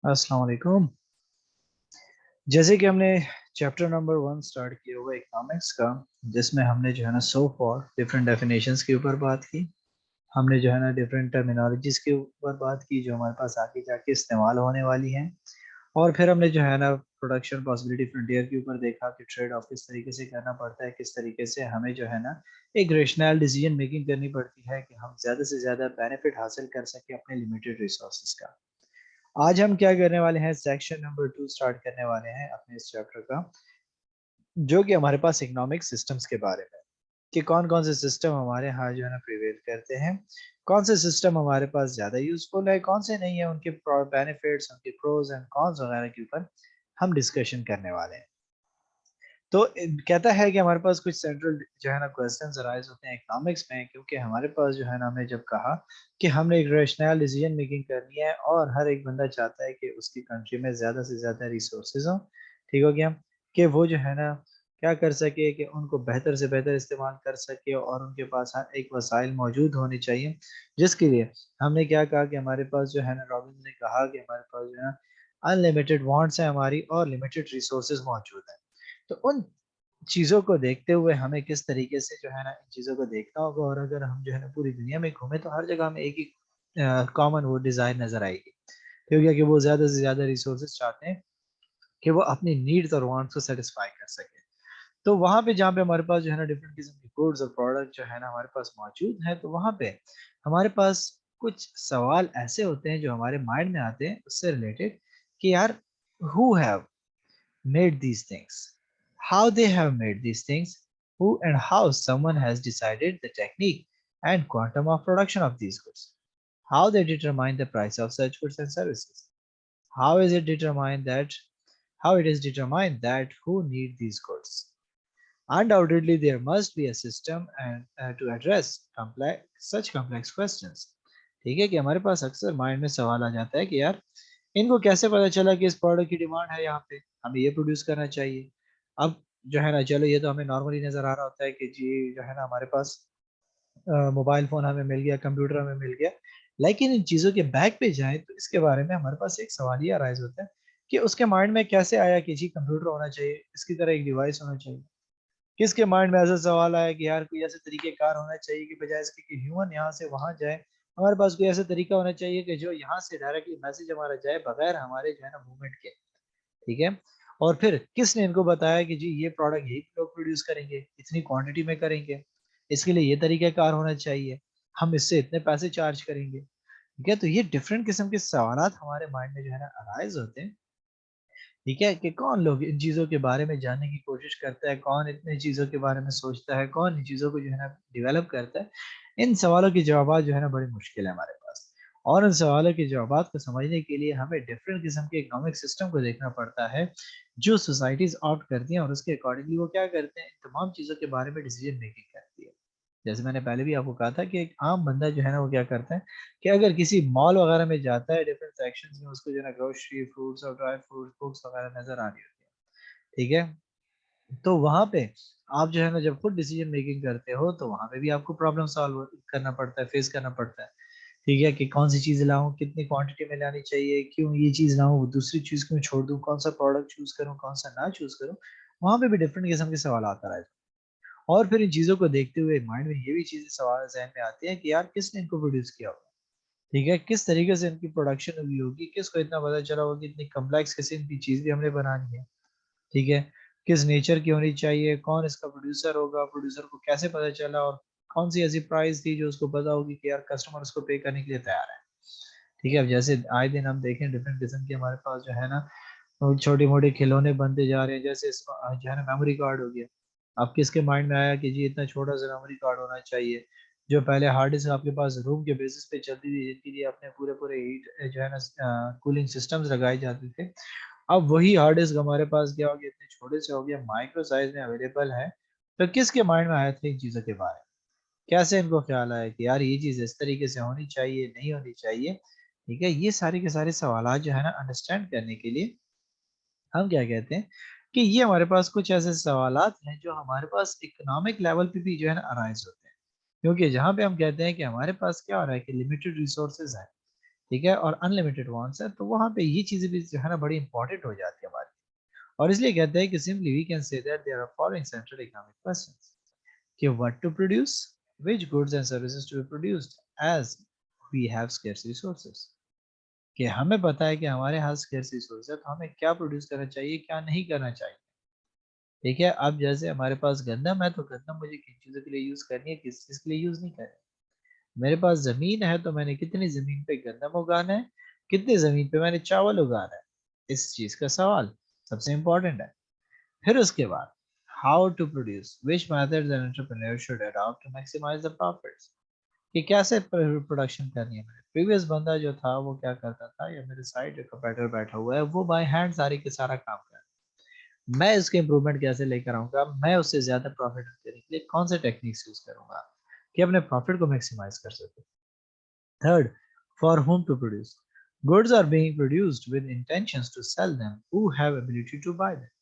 अस्सलाम वालेकुम। जैसे कि हमने चैप्टर नंबर 1 स्टार्ट किया हुआ इकोनॉमिक्स का, जिसमें हमने जो है ना सो फॉर डिफरेंट डेफिनेशंस के ऊपर बात की। हमने जो है ना डिफरेंट टर्मिनोलॉजीज के ऊपर बात की जो हमारे पास आगे जाके इस्तेमाल होने वाली हैं। और फिर हमने जो है ना प्रोडक्शन पॉसिबिलिटी फ्रंटियर के ऊपर देखा कि ट्रेड ऑफ किस तरीके से करना पड़ता है, किस तरीके से हमें जो है ना एक रेशनल डिसीजन मेकिंग करनी पड़ती है कि हम ज़्यादा से ज़्यादा बेनिफिट हासिल कर सकें अपने लिमिटेड रिसोर्सेज का। आज हम क्या करने वाले हैं, सेक्शन नंबर 2 स्टार्ट करने वाले हैं अपने इस चैप्टर का, जो कि हमारे पास इकोनॉमिक सिस्टम्स के बारे में, कि कौन कौन से सिस्टम हमारे यहाँ जो है ना प्रिवेल करते हैं, कौन से सिस्टम हमारे पास ज़्यादा यूजफुल है, कौन से नहीं है, उनके बेनिफिट्स, उनके प्रोज एंड कॉन्स वगैरह के ऊपर हम डिस्कशन करने वाले हैं। तो कहता है कि हमारे पास कुछ सेंट्रल जो है ना क्वेश्चंस अराइज होते हैं इकोनॉमिक्स में, क्योंकि हमारे पास जो है ना हमने जब कहा कि हमने एक रेशनल डिसीजन मेकिंग करनी है और हर एक बंदा चाहता है कि उसकी कंट्री में ज़्यादा से ज़्यादा रिसोर्सेज हों, ठीक हो गया, कि वो जो है ना क्या कर सके कि उनको बेहतर से बेहतर इस्तेमाल कर सके और उनके पास हर एक वसाइल मौजूद होने चाहिए, जिसके लिए हमने क्या कहा कि हमारे पास जो है ना रॉबिन्स ने कहा कि हमारे पास जो है ना अनलिमिटेड वांट्स है हमारी और लिमिटेड रिसोर्सेज मौजूद है। तो उन चीज़ों को देखते हुए हमें किस तरीके से जो है ना इन चीज़ों को देखना होगा, और अगर हम जो है ना पूरी दुनिया में घूमें तो हर जगह हमें एक ही कॉमन वो डिज़ाइन नज़र आएगी, क्योंकि कि वो ज़्यादा से ज़्यादा रिसोर्सेज चाहते हैं कि वो अपनी नीड्स और वांट्स को सेटिस्फाई कर सकें। तो वहाँ पे जहाँ पे हमारे पास जो है ना डिफरेंट किस्म के गुड्स और प्रोडक्ट जो है ना हमारे पास मौजूद हैं, तो वहाँ पे हमारे पास कुछ सवाल ऐसे होते हैं जो हमारे माइंड में आते हैं उससे रिलेटेड, कि यार who have made these things, how they have made these things, who and how someone has decided the technique and quantum of production of these goods, how they determine the price of such goods and services, how is it determined that how it is determined that who need these goods. Undoubtedly, there must be a system and to address complex such complex questions. ठीक है कि हमारे पास अक्सर mind में सवाल आ जाता है कि यार इनको कैसे पता चला कि इस प्रोडक्ट की डिमांड है, यहाँ पे हमें ये प्रोड्यूस करना चाहिए। अब जो है ना चलो ये तो हमें नॉर्मली नज़र आ रहा होता है कि जी जो है ना हमारे पास मोबाइल फ़ोन हमें मिल गया, कंप्यूटर हमें मिल गया, लेकिन इन चीज़ों के बैक पे जाएँ तो इसके बारे में हमारे पास एक सवाल ये अराइज़ होता है कि उसके माइंड में कैसे आया कि जी कंप्यूटर होना चाहिए, इसकी तरह एक डिवाइस होना चाहिए। किसके माइंड में ऐसा सवाल आया कि यार कोई ऐसे तरीक़ेकार होना चाहिए कि बजाय इसके कि ह्यूमन यहाँ से वहाँ जाए, हमारे पास कोई ऐसा तरीका होना चाहिए कि जो यहाँ से डायरेक्टली मैसेज हमारा जाए बगैर हमारे जो है ना मूवमेंट के, ठीक है? और फिर किसने इनको बताया कि जी ये प्रोडक्ट यही लोग प्रोड्यूस करेंगे, इतनी क्वांटिटी में करेंगे, इसके लिए ये तरीक़ाकार होना चाहिए, हम इससे इतने पैसे चार्ज करेंगे, ठीक है? तो ये डिफरेंट किस्म के सवालात हमारे माइंड में जो है ना अराइज़ होते हैं, ठीक है? कि कौन लोग इन चीज़ों के बारे में जानने की कोशिश करता है, कौन इतनी चीज़ों के बारे में सोचता है, कौन इन चीज़ों को जो है ना डेवलप करता है। इन सवालों के जवाबात जो है ना बड़ी मुश्किल है हमारे पास, और उन सवालों के जवाबात को समझने के लिए हमें डिफरेंट किस्म के इकोनॉमिक सिस्टम को देखना पड़ता है, जो सोसाइटीज़ ऑप्ट करती हैं और उसके अकॉर्डिंगली वो क्या करते हैं, इन तमाम चीज़ों के बारे में डिसीजन मेकिंग करती है। जैसे मैंने पहले भी आपको कहा था कि एक आम बंदा जो है ना वो क्या करता है कि अगर किसी मॉल वगैरह में जाता है, डिफरेंट सेक्शंस में उसको जो है ना ग्रोसरी, फ्रूट्स और ड्राई फ्रूट्स, बुक्स वगैरह नज़र आ रही होती है, ठीक है? तो वहाँ पे आप जो है ना जब खुद डिसीजन मेकिंग करते हो तो वहाँ पे भी आपको प्रॉब्लम सॉल्व करना पड़ता है, फेस करना पड़ता है, ठीक है? कि कौन सी चीज़ लाऊँ, कितनी क्वांटिटी में लानी चाहिए, क्यों ये चीज़ लाऊँ, दूसरी चीज़ क्यों छोड़ दूँ, कौन सा प्रोडक्ट चूज़ करूँ, कौन सा ना चूज़ करूँ, वहाँ पे भी डिफरेंट किस्म के सवाल आता है। और फिर इन चीज़ों को देखते हुए माइंड में ये भी चीज़ें सवाल ज़हन में आती हैं कि यार किसने इनको प्रोड्यूस किया होगा, ठीक है? किस तरीके से इनकी प्रोडक्शन हुई होगी, किसको इतना पता चला होगा कि इतनी कॉम्प्लेक्स किस्म की चीज़ भी हमने बनानी है, ठीक है? किस नेचर की होनी चाहिए, कौन इसका प्रोड्यूसर होगा, प्रोड्यूसर को कैसे पता चला, और कौन-सी ऐसी प्राइस थी जो उसको पता होगी कि यार कस्टमर उसको पे करने के लिए तैयार है, ठीक है? अब जैसे आए दिन हम देखें डिफरेंट किस्म के हमारे पास जो है ना छोटे-मोटे खिलौने बनते जा रहे हैं, जैसे जो है ना मेमोरी कार्ड हो गया। अब किसके माइंड में आया कि जी इतना छोटा-सा मेमोरी कार्ड होना चाहिए, जो पहले हार्ड डिस्क आपके पास रूम के बेसिस पे चलती थी, जिनके लिए अपने पूरे-पूरे हीट जो है ना कूलिंग सिस्टम्स लगाए जाते थे। अब वही हार्ड डिस्क हमारे पास क्या हो गया, इतने छोटे से हो गया, माइक्रो साइज़ में अवेलेबल है। तो किसके माइंड में आया था इन चीज़ों के बारे में? कैसे इनको ख़्याल आया कि यार ये चीज़ इस तरीके से होनी चाहिए, नहीं होनी चाहिए, ठीक है? ये सारे के सारे सवालात जो है ना अंडरस्टैंड करने के लिए हम क्या कहते हैं कि ये हमारे पास कुछ ऐसे सवालात हैं जो हमारे पास इकोनॉमिक लेवल पे भी जो है ना अराइज़ होते हैं। क्योंकि जहाँ पे हम कहते हैं कि हमारे पास क्या हो रहा है कि लिमिटेड रिसोर्सेज़ हैं, ٹھیک ہے, اور انلمیٹڈ وانٹس ہے, تو وہاں پہ یہ چیزیں بھی جو ہے نا بڑی امپورٹنٹ ہو جاتی ہے ہماری. اور اس لیے کہتے ہیں کہ simply we can say that there are following central economic questions کہ what to produce, which goods and services to be produced as we have scarce resources. کہ ہمیں پتا ہے کہ ہمارے ہاں scarce resources ہے, تو ہمیں کیا پروڈیوس کرنا چاہیے, کیا نہیں کرنا چاہیے. ٹھیک ہے, اب جیسے ہمارے پاس گندم ہے, تو گندم مجھے کن چیزوں کے لیے یوز کرنی ہے, کس چیز کے لیے یوز نہیں کرنی. میرے پاس زمین ہے, تو میں نے کتنی زمین پہ گندم اگانا ہے, کتنی زمین پہ میں نے چاول اگانا ہے, اس چیز کا سوال سب سے امپورٹنٹ ہے. پھر اس کے بعد how to produce, which methods an entrepreneur should adopt to maximize the profits, کہ کیسے پروڈکشن کرنی ہے. پریویس بندہ جو تھا وہ کیا کرتا تھا, یا میرے سائڈ جو کمپیٹر بیٹھا ہوا ہے وہ بائی ہینڈ ساری کے سارا کام کر, میں اس کے امپروومنٹ کیسے لے کر آؤں گا, میں اس سے زیادہ پروفٹ کرنے کے لیے کون سے ٹیکنیکس یوز کروں گا کہ اپنے پروفٹ کو میکسیمائز کر سکوں. Third, for whom to produce, goods are being produced with intentions to sell them, who have ability to buy them,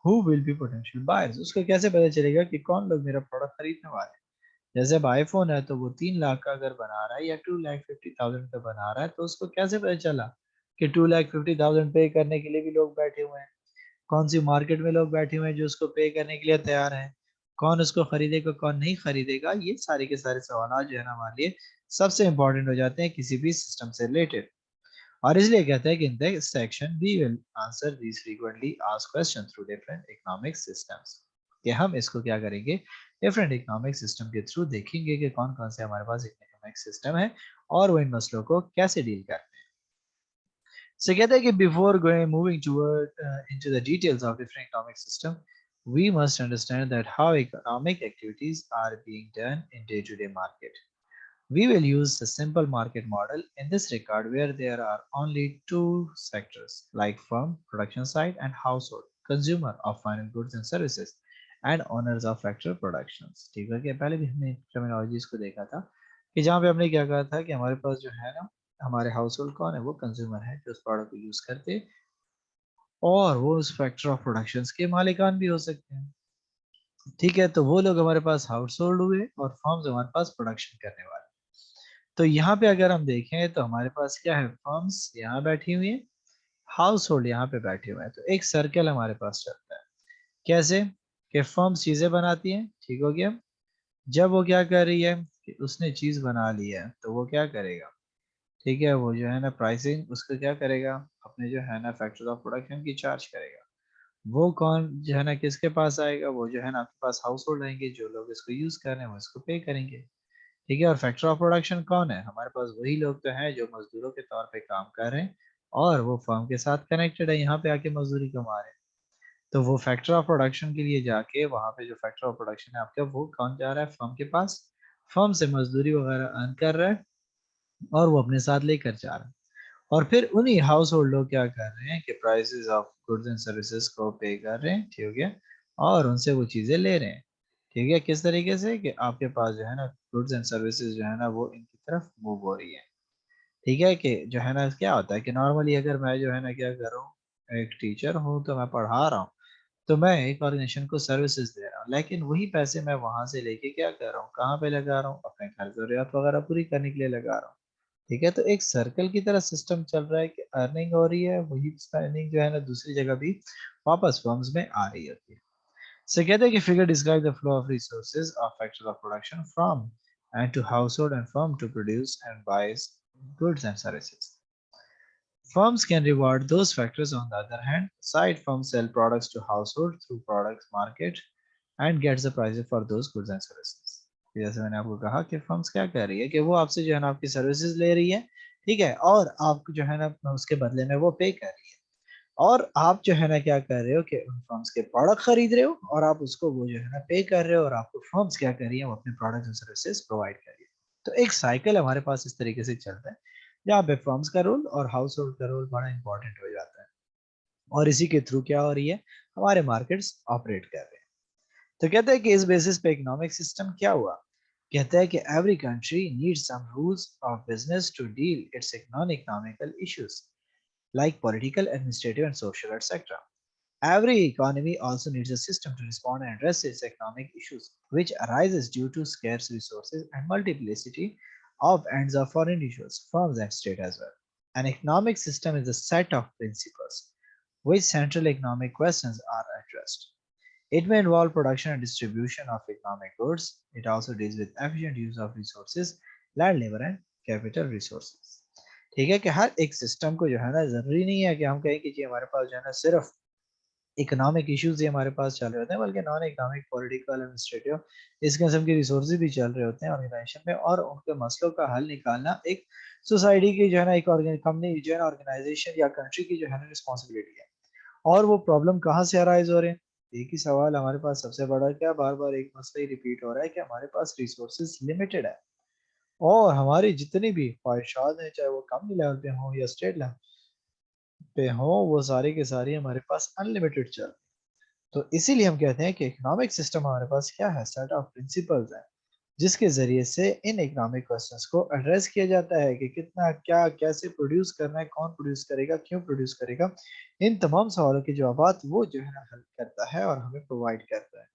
who will be potential buyers. اس کو کیسے پتا چلے گا کہ کون لوگ میرا پروڈکٹ خریدنے والے ہیں. جیسے اب آئی فون ہے, تو وہ 3 لاکھ کا اگر بنا رہا ہے یا 2,50,000 کا بنا رہا ہے, تو اس کو کیسے پتا چلا کہ 2,50,000 پے کرنے کے لیے بھی لوگ بیٹھے ہوئے ہیں, کون سی مارکیٹ میں لوگ بیٹھے ہوئے ہیں جو اس کو پے کرنے کے لیے تیار ہیں, کون اس کو خریدے گا کون نہیں خریدے گا. یہ سارے کے سارے سوالات جو ہے نا ہمارے لیے سب سے امپورٹنٹ ہو جاتے ہیں کسی بھی سسٹم سے ریلیٹڈ. اور اس لیے کہتے ہیں کہ in this section we will answer these frequently asked questions through different economic systems, کہ ہم اس کو کیا کریں گے, different economic system کے تھرو دیکھیں گے کہ کون کون سے ہمارے پاس economic system ہے اور وہ ان مسئلوں کو کیسے ڈیل کرتے ہیں. So کہتے ہیں کہ before moving toward into the details of different economic system, we must understand that how economic activities are being done in day-to-day market. We will use the simple market model in this regard where there are only two sectors like firm, production side, and household, consumer of final goods and services, and owners of factory productions. ٹھیک ہے, کہ پہلے بھی ہم نے terminologies کو دیکھا تھا کہ جہاں پہ ہم نے کیا کہا تھا کہ ہمارے پاس جو ہے نا ہمارے ہاؤس ہولڈ کون ہے, وہ کنزیومر ہے جو اس پروڈکٹ کو یوز کرتے, اور وہ اس فیکٹری آف پروڈکشنز کے مالکان بھی ہو سکتے ہیں. ٹھیک ہے, تو وہ لوگ ہمارے پاس ہاؤس ہولڈ ہوئے اور فرمز ہمارے پاس پروڈکشن کرنے والے. تو یہاں پہ اگر ہم دیکھیں تو ہمارے پاس کیا ہے, فرمز یہاں بیٹھی ہوئی ہیں, ہاؤس ہولڈ یہاں پہ بیٹھے ہوئے ہیں. تو ایک سرکل ہمارے پاس چلتا ہے. کیسے کہ فرمز چیزیں بناتی ہیں, ٹھیک ہو گیا, جب وہ کیا کر رہی ہے کہ اس نے چیز بنا لی ہے, تو وہ کیا کرے گا, ٹھیک ہے, وہ جو ہے نا پرائسنگ اس کو کیا کرے گا, اپنے جو ہے نا فیکٹری آف پروڈکشن کی چارج کرے گا. وہ کون جو ہے نا کس کے پاس آئے گا, وہ جو ہے نا آپ کے پاس ہاؤس ہولڈ رہیں گے, جو لوگ اس کو یوز کر رہے ہیں وہ اس کو پے کریں گے. ٹھیک ہے, اور فیکٹر آف پروڈکشن کون ہے, ہمارے پاس وہی لوگ تو ہیں جو مزدوروں کے طور پہ کام کر رہے ہیں اور وہ فرم کے ساتھ کنیکٹڈ ہے, یہاں پہ آ کے مزدوری کما رہے ہیں. تو وہ فیکٹر آف پروڈکشن کے لیے جا کے وہاں پہ جو فیکٹر آف پروڈکشن ہے آپ کا, وہ کون جا رہا ہے, فرم کے پاس, فرم سے مزدوری وغیرہ ارن کر رہا ہے اور وہ اپنے ساتھ لے کر جا رہا ہے. اور پھر انہی ہاؤس ہولڈ لوگ کیا کر رہے ہیں کہ prices of goods and services کو پے کر رہے ہیں, ٹھیک ہے, اور ان سے وہ چیزیں لے رہے ہیں. ٹھیک ہے, کس طریقے سے کہ آپ کے پاس جو ہے نا گڈز اینڈ سروسز جو ہے نا وہ ان کی طرف موو ہو رہی ہے. ٹھیک ہے, کہ جو ہے نا کیا ہوتا ہے کہ نارملی اگر میں جو ہے نا کیا کروں, ایک ٹیچر ہوں تو میں پڑھا رہا ہوں, تو میں ایک آرگنیزیشن کو سروسز دے رہا ہوں, لیکن وہی پیسے میں وہاں سے لے کے کیا کر رہا ہوں, کہاں پہ لگا رہا ہوں, اپنے گھر ضروریات وغیرہ پوری کرنے کے لیے لگا رہا ہوں. ٹھیک ہے, تو ایک سرکل کی طرح سسٹم چل رہا ہے کہ ارننگ ہو رہی ہے, وہی ارننگ جو ہے نا دوسری جگہ بھی واپس فرمز میں آ رہی ہوتی ہے. سے کہتے ہیں کہ figure describe the flow of resources of factors of production from and to household and firm to produce and buys goods and services. Firms can reward those factors. On the other hand, side firms sell products to household through products market and gets the prices for those goods and services. جیسے میں نے آپ کو کہا کہ firms کیا کر رہی ہے کہ وہ آپ سے جو ہے نا آپ کی سروسز لے رہی ہے, ٹھیک ہے, اور آپ جو ہے نا اس کے بدلے میں وہ پے کر رہی ہے, اور آپ جو ہے نا کیا کر رہے ہو کہ ان فرمز کے پروڈکٹ خرید رہے ہو اور آپ اس کو وہ جو ہے نا پے کر رہے ہو, اور آپ کو فرمز کیا کر رہی ہیں, وہ اپنے پروڈکٹس اور سروسز پرووائڈ کر رہی ہے. تو ایک سائیکل ہمارے پاس اس طریقے سے چلتا ہے جہاں پہ فرمز کا رول اور ہاؤس ہولڈ کا رول بڑا امپورٹنٹ ہو جاتا ہے, اور اسی کے تھرو کیا ہو رہی ہے, ہمارے مارکیٹس آپریٹ کر رہے ہیں. تو کہتے ہیں کہ اس بیسس پہ اکنامک سسٹم کیا ہوا, کہتا ہے کہ every country need some rules of business to deal its economical issues like political, administrative, and social, etc. Every economy also needs a system to respond and address its economic issues, which arises due to scarce resources and multiplicity of ends of foreign issues, firms, and state as well. An economic system is a set of principles which central economic questions are addressed. It may involve production and distribution of economic goods. It also deals with efficient use of resources, land, labor and capital resources. ठीक है कि हर एक system को जो है ना जरूरी नहीं है कि हम कहें कि जी हमारे पास जो है ना सिर्फ इकोनॉमिक इश्यूज ही हमारे पास चल रहे होते हैं, बल्कि नॉन इकोनॉमिक, पॉलिटिकल, एडमिनिस्ट्रेटिव इस किस्म के रिसोर्सेज भी चल रहे होते हैं ऑर्गेनाइजेशन में, और उनके मसलों का हल निकालना एक सोसाइटी की जो है ना, एक कंपनी जो है ना, ऑर्गेनाइजेशन या कंट्री की जो है ना रिस्पॉन्सिबिलिटी है। और वो प्रॉब्लम कहाँ से अराइज हो रहे हैं? एक ही सवाल हमारे पास सबसे बड़ा क्या बार बार एक मसला ही रिपीट हो रहा है कि हमारे पास रिसोर्सेज लिमिटेड है, और हमारी जितनी भी ख्वाहिशात हैं, चाहे वो कम लेवल पे हों या स्टेट लेवल पे हों, वो सारी के सारी हमारे पास अनलिमिटेड चल। तो इसीलिए हम कहते हैं कि इकोनॉमिक सिस्टम हमारे पास क्या है, सेट ऑफ प्रिंसिपल्स है, जिसके जरिए से इन इकोनॉमिक क्वेश्चंस को एड्रेस किया जाता है कि कितना क्या कैसे प्रोड्यूस करना है, कौन प्रोड्यूस करेगा, क्यों प्रोड्यूस करेगा। इन तमाम सवालों के जवाब वो जो है ना हल करता है और हमें प्रोवाइड करता है,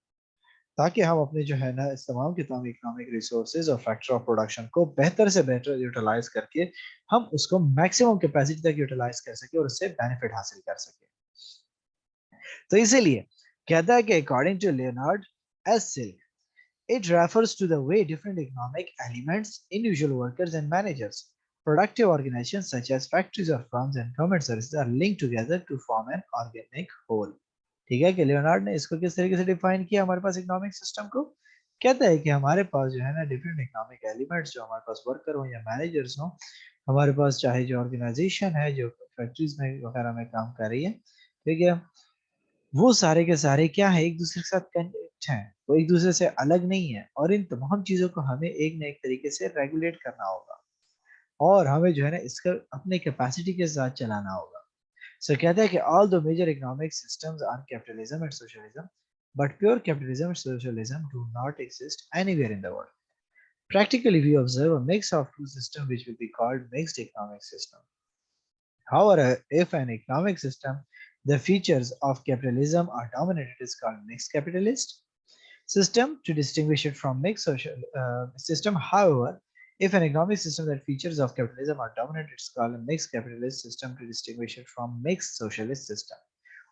ताकि हम अपने जो है ना इस तमाम के तमाम इकोनॉमिक रिसोर्सेज और फैक्टर ऑफ प्रोडक्शन को बेहतर से बेहतर यूटिलाइज करके हम उसको मैक्सिमम कैपेसिटी तक यूटिलाइज कर सके और उससे बेनिफिट हासिल कर सके। तो इसीलिए कहता है कि according to Leonard S Silk, it refers to the way different economic elements, individual workers and managers, productive organizations such as factories or firms and government services are linked together to form an organic whole. ठीक है कि Leonard ने इसको किस तरीके से define किया हमारे पास इकोनॉमिक सिस्टम को? कहता है कि हमारे पास जो है ना डिफरेंट इकोनॉमिक एलिमेंट्स, जो हमारे पास वर्कर हो या मैनेजर्स हो, हमारे पास चाहे जो ऑर्गेनाइजेशन है जो फैक्ट्रीज में वगैरह में काम कर रही है, ठीक है, वो सारे के सारे क्या है, एक दूसरे के साथ कनेक्ट हैं, वो एक दूसरे से अलग नहीं है, और इन तमाम चीजों को हमें एक ना एक तरीके से रेगुलेट करना होगा, और हमें जो है ना इसका अपने कैपेसिटी के साथ चलाना होगा। सो कहता है कि all the major economic systems are capitalism and socialism, but pure capitalism and socialism do not exist anywhere in the world. Practically, we observe a mix of two systems which will be called mixed economic system. However, if an economic system, the features of capitalism are dominant, it is called mixed capitalist system to distinguish it from mixed social system. However, if an economic system that features of capitalism are dominant, it's called a mixed capitalist system to distinguish it from mixed socialist system,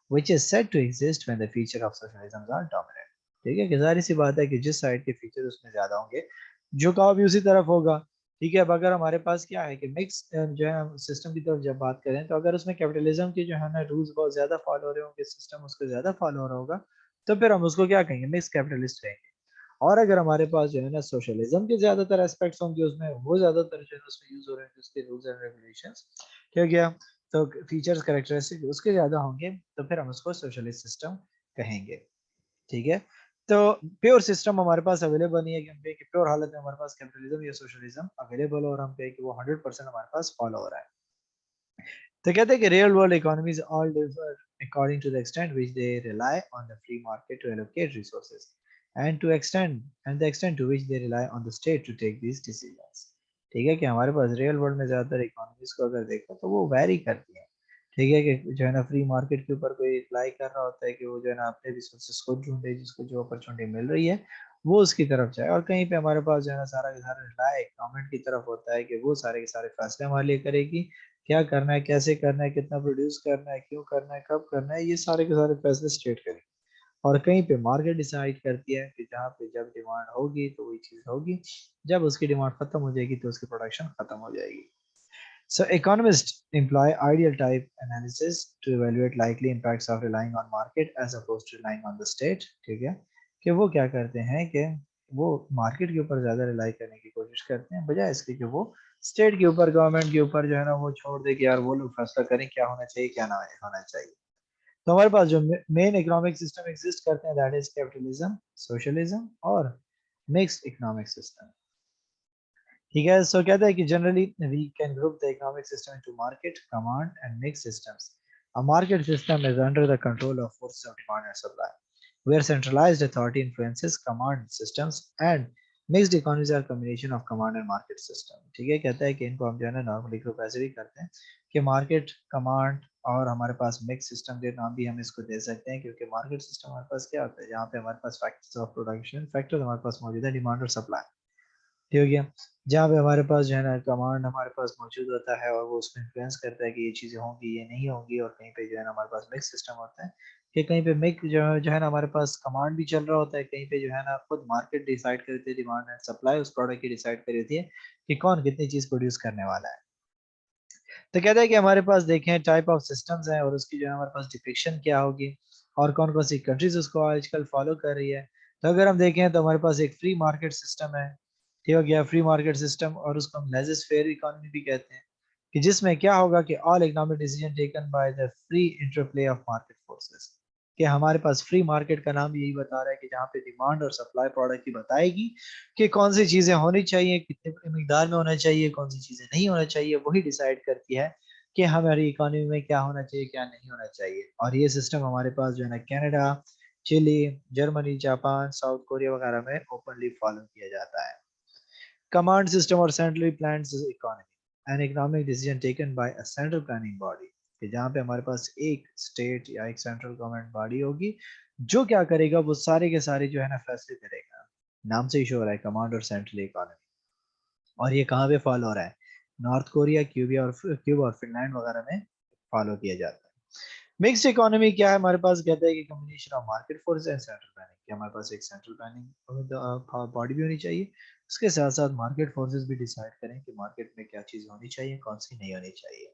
which is said to exist when the feature of socialism are dominant. ठीक है कि जाहिर सी बात है कि जिस side के feature उसमें ज्यादा होंगे, झुकाव भी उसी तरफ होगा। ठीक है, अब अगर हमारे पास क्या है कि मिक्स जो है हम सिस्टम की तरफ जब बात करें, तो अगर उसमें कैपिटलिज्म के जो है ना रूल्स बहुत ज्यादा फॉलो हो रहे होंगे, सिस्टम उसको ज्यादा फॉलो हो रहा होगा, तो फिर हम उसको क्या कहेंगे, मिक्स कैपिटलिस्ट कहेंगे। और अगर हमारे पास जो है ना सोशलिज्म के ज्यादातर एस्पेक्ट्स होंगे उसमें, वो ज्यादातर जो है उसमें यूज हो रहे हैं उसके रूल्स एंड रेगुलेशंस, ठीक है, तो फीचर्स कैरेक्टरिस्टिक उसके ज्यादा होंगे, तो फिर हम उसको सोशलिस्ट सिस्टम कहेंगे। ठीक है, तो प्योर सिस्टम हमारे पास अवेलेबल नहीं है कि हम कहें कि प्योर हालत में हमारे पास कैपिटलिज्म या सोशलिज्म अवेलेबल हो और हम कहें कि वो 100% हमारे पास फॉलो हो रहा है। तो कहते हैं कि real world economies all differ according to the extent which they rely on the free market to allocate resources and the extent to which they rely on the state to take these decisions. ठीक है कि हमारे पास real world में ज्यादातर economies को अगर देखो तो वो वैरी करती हैं। ठीक है कि जो है ना फ्री मार्केट के ऊपर कोई रिलाई कर रहा होता है कि वो जो है ना अपने रिसोर्सेज को ढूंढे, जिसको जो अपॉर्चुनिटी मिल रही है वो उसकी तरफ जाए, और कहीं पे हमारे पास जो है ना सारा का सारा रिलाई गवर्नमेंट की तरफ होता है कि वो सारे के सारे फैसले हमारे लिए करेगी, क्या करना है, कैसे करना है, कितना प्रोड्यूस करना है, क्यों करना है, कब करना है, ये सारे के सारे फैसले स्टेट करें। और कहीं पे मार्केट डिसाइड करती है कि जहाँ पे जब डिमांड होगी तो वही चीज होगी, जब उसकी डिमांड खत्म हो जाएगी तो उसकी प्रोडक्शन खत्म हो जाएगी। So economists employ ideal type analysis to evaluate likely impacts of relying on market as opposed to relying on the state। ठीक है कि वो क्या करते हैं कि वो मार्केट के ऊपर ज्यादा रिलाई करने की कोशिश करते हैं, बजाय इसके कि वो स्टेट के ऊपर, गवर्नमेंट के ऊपर जो है ना वो छोड़ दे कि यार वो लोग फैसला करें क्या होना चाहिए क्या ना होना चाहिए। तो हमारे पास जो मेन इकोनॉमिक सिस्टम एग्जिस्ट करते हैं, दैट इज कैपिटलिज्म, सोशलिज्म और मिक्स्ड इकोनॉमिक सिस्टम। ठीक है, सो कहता है कि generally we can group the economic system into market, command and mix systems. A market system is under the control of forces of demand and supply, where centralized authority influences command systems, and mixed economies are a combination of command and market system। ठीक है, कहता है कि इनको हम जो है ना नॉर्मली ग्रुप ऐसे भी करते हैं कि मार्केट, कमांड और हमारे पास मिक्स सिस्टम के नाम भी हम इसको दे सकते हैं, क्योंकि मार्केट सिस्टम हमारे पास क्या होता है, जहाँ पे हमारे पास फैक्टर्स ऑफ प्रोडक्शन, फैक्टर्स हमारे पास मौजूद है, डिमांड और सप्लाई। ठीक है, जहाँ पे हमारे पास जो है ना कमांड हमारे पास मौजूद होता है और वो उसको इन्फ्लुएंस करता है कि ये चीज़ें होंगी ये नहीं होंगी, और कहीं पे जो है ना हमारे पास मिक्स सिस्टम होता है कि कहीं पे मिक जो है ना हमारे पास कमांड भी चल रहा होता है, कहीं पे जो है ना खुद मार्केट डिसाइड करती है, डिमांड एंड सप्लाई उस प्रोडक्ट की डिसाइड कर रही है कि कौन कितनी चीज़ प्रोड्यूस करने वाला है। तो कहता है कि हमारे पास देखें टाइप ऑफ सिस्टम्स हैं और उसकी जो है हमारे पास डिपिक्शन क्या होगी और कौन कौन सी कंट्रीज उसको आजकल फॉलो कर रही है। तो अगर हम देखें तो हमारे पास एक फ्री मार्केट सिस्टम है, ठीक हो गया फ्री मार्केट सिस्टम, और उसको हम लेजिस फेयर इकोनॉमी भी कहते हैं, कि जिसमें क्या होगा कि all economic decision taken by the free interplay of market forces, कि हमारे पास फ्री मार्केट का नाम यही बता रहा है कि जहाँ पे डिमांड और सप्लाई प्रोडक्ट की बताएगी कि कौन सी चीजें होनी चाहिए, कितने मिकदार में होना चाहिए, कौन सी चीजें नहीं होना चाहिए, वही डिसाइड करती है कि हमारी इकोनॉमी में क्या होना चाहिए क्या नहीं होना चाहिए। और ये सिस्टम हमारे पास जो है ना Canada, Chile, Germany, Japan, South Korea वगैरह में ओपनली फॉलो किया जाता है। कमांड सिस्टम और centrally planned economy an economic decision taken by a central planning body, कि जहाँ पे हमारे पास एक स्टेट या एक सेंट्रल गवर्नमेंट बॉडी होगी जो क्या करेगा वो सारे के सारे जो है ना फैसले करेगा। नाम से ही शो हो रहा है कमांड और सेंट्रल इकोनॉमी। और ये कहाँ पे फॉलो हो रहा है? नॉर्थ कोरिया, क्यूबा और फिनलैंड वगैरह में फॉलो किया जाता है। मिक्स्ड इकोनॉमी क्या है हमारे पास? कहता है कि combination of market force and central planning, कि हमारे पास एक सेंट्रल प्लानिंग बॉडी भी होनी चाहिए, उसके साथ साथ मार्केट फोर्सेस भी डिसाइड करें कि मार्केट में क्या चीज़ होनी चाहिए कौन सी नहीं होनी चाहिए,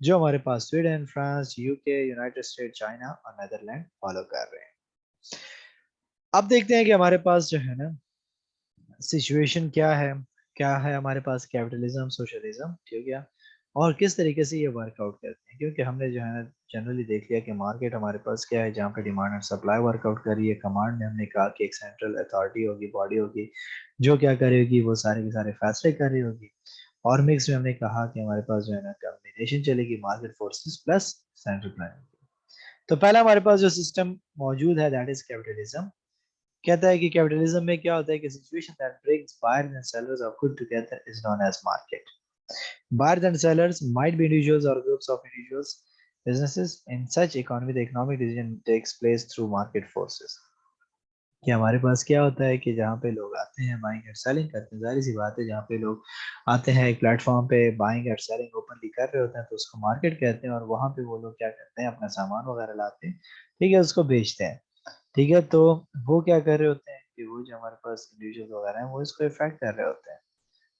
जो हमारे पास Sweden, France, UK, United State, China और नेदरलैंड फॉलो कर रहे हैं। अब देखते हैं कि हमारे पास जो है ना सिचुएशन क्या है हमारे पास कैपिटलिज्म, सोशलिज्म, ठीक है, और किस तरीके से ये वर्कआउट करते हैं, क्योंकि हमने जो है ना जनरली देख लिया कि मार्केट हमारे पास क्या है जहाँ पे डिमांड और सप्लाई वर्कआउट कर रही है। कमांड में हमने कहा कि एक सेंट्रल अथॉरिटी होगी, बॉडी होगी, जो क्या करेगी वो सारे के सारे फैसले कर रही होगी। और मिक्स में हमने कहा कि हमारे पास जो है ना कॉम्बिनेशन चलेगी market forces plus central planning. तो पहला हमारे पास जो सिस्टम मौजूद है दैट इज कैपिटलिज्म। कहता है कि कैपिटलिज्म में क्या होता है कि situation that brings buyers and sellers of good together is known as market. Buyers and sellers might be individuals or groups of individuals, businesses. In such economy, the economic decision takes place through market forces. कि हमारे पास क्या होता है कि जहाँ पे लोग आते हैं बाइंग एंड सेलिंग करते हैं, जाहिर सी बात है जहाँ पे लोग आते हैं एक प्लेटफॉर्म पे बाइंग एंड सेलिंग ओपनली कर रहे होते हैं तो उसको मार्केट कहते हैं, और वहाँ पे वो लोग क्या करते हैं अपना सामान वगैरह लाते हैं, ठीक है, उसको बेचते हैं। ठीक है, तो वो क्या कर रहे होते हैं कि वो जो हमारे पास इंडिविजुअल वगैरह हैं वो इसको इफेक्ट कर रहे होते हैं।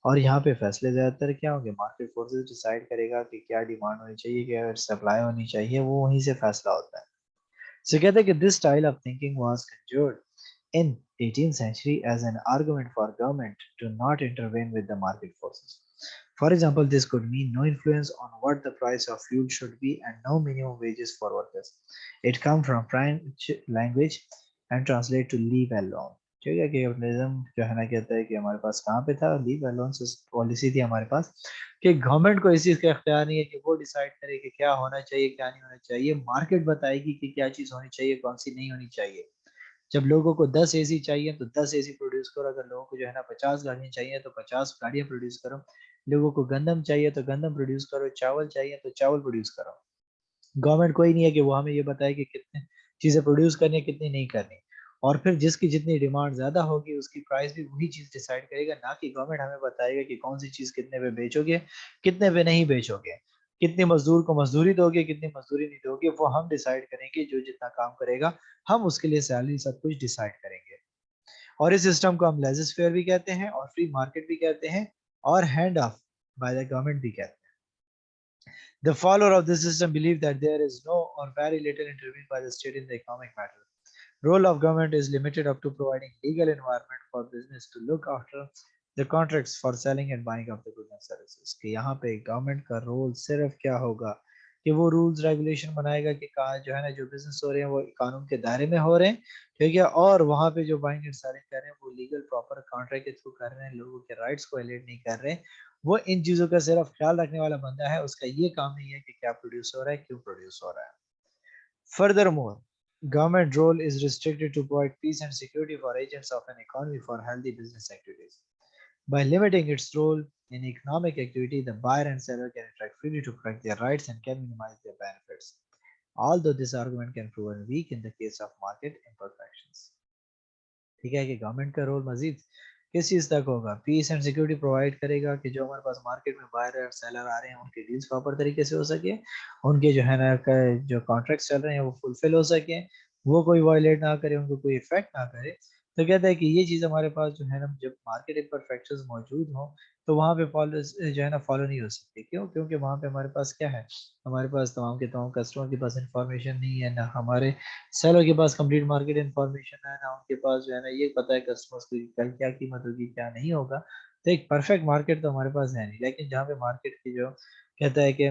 और यहाँ पे फैसले ज्यादातर क्या होंगे, मार्केट फोर्सेस डिसाइड करेगा कि क्या डिमांड होनी चाहिए क्या सप्लाई होनी चाहिए, वो वहीं से फैसला होता है। So कहते हैं कि this style of thinking was conjured in 18th century as an argument for government to not intervene with the market forces. For example, this could mean no influence on what the price of fuel should be and no minimum wages for workers. It comes from French language and translate to leave alone. ठीक है, कि capitalism जो है ना कहता है कि हमारे पास कहाँ पे था, लीव अलोन पॉलिसी थी हमारे पास, कि गवर्नमेंट को इस चीज़ का इख्तियार नहीं है कि वो डिसाइड करे कि क्या होना चाहिए क्या नहीं होना चाहिए, मार्केट बताएगी कि क्या चीज़ होनी चाहिए कौन सी नहीं होनी चाहिए। जब लोगों को 10 एसी चाहिए तो 10 एसी प्रोड्यूस करो, अगर लोगों को जो है ना 50 गाड़ियाँ चाहिए तो 50 गाड़ियाँ प्रोड्यूस करो, लोगों को गंदम चाहिए तो गंदम प्रोड्यूस करो, चावल चाहिए तो चावल प्रोड्यूस करो। गवर्नमेंट कोई नहीं है कि वो हमें ये बताए कि कितने चीज़ें प्रोड्यूस करनी है कितनी नहीं करनी, और फिर जिसकी जितनी डिमांड ज़्यादा होगी उसकी प्राइस भी वही चीज़ डिसाइड करेगा, ना कि गवर्नमेंट हमें बताएगा कि कौन सी चीज़ कितने पे बेचोगे कितने पे नहीं बेचोगे, कितने मजदूर को मजदूरी दोगे कितनी मजदूरी नहीं दोगे, वो हम डिसाइड करेंगे, जो जितना काम करेगा हम उसके लिए सैलरी सब कुछ डिसाइड करेंगे। और इस सिस्टम को हम लेजिस फेयर भी कहते हैं और फ्री मार्केट भी कहते हैं और hand of by the government भी कहते हैं। The follower of this system believe that there is no or very little intervention by the state in the economic matter. Role of government is limited up to providing legal environment for business to look after the contracts for selling and buying of the goods and services. कि यहाँ पे government का role सिर्फ क्या होगा कि वो rules regulation बनाएगा कि कहाँ जो है ना जो बिजनेस हो रहे हैं वो कानून के दायरे में हो रहे हैं, ठीक है, और वहाँ पे जो बाइंग एंड सेलिंग कर रहे हैं वो लीगल प्रॉपर कॉन्ट्रैक्ट के थ्रू कर रहे हैं, लोगों के राइट्स को एलिट नहीं कर रहे हैं। वो इन चीज़ों का सिर्फ ख्याल रखने वाला बंदा है, उसका ये काम नहीं है कि क्या प्रोड्यूस हो रहा है क्यों प्रोड्यूस हो रहा है। Furthermore, government role is restricted to provide peace and security for agents of an economy for healthy business activities. By limiting its role in economic activity, the buyer and seller can interact freely to protect their rights and can minimize their benefits. Although this argument can prove weak in the case of market imperfections. ठीक है कि government का role मजीद किस चीज़ तक होगा, piece and security provide करेगा कि जो हमारे पास मार्केट में बायर और सेलर आ रहे हैं उनके डील्स प्रॉपर तरीके से हो सके, उनके जो है ना जो कॉन्ट्रैक्ट्स चल रहे हैं वो फुलफिल हो सके, वो कोई वायलेट ना करे, उनको कोई इफेक्ट ना करे। तो कहता है कि ये चीज़ हमारे पास जो है ना, जब मार्केट इम्परफेक्शंस मौजूद हों तो वहाँ पे फॉलो जो है ना फॉलो नहीं हो सकती। क्यों? क्योंकि वहाँ पे हमारे पास क्या है, हमारे पास तमाम के तमाम कस्टमर के पास इंफॉर्मेशन नहीं है, ना हमारे सेलर के पास कंप्लीट मार्केट इन्फॉर्मेशन है, ना उनके पास जो है ना ये पता है कस्टमर्स को कि कल क्या कीमत होगी क्या नहीं होगा। तो एक परफेक्ट मार्केट तो हमारे पास है नहीं, लेकिन जहाँ पे मार्केट की जो कहता है कि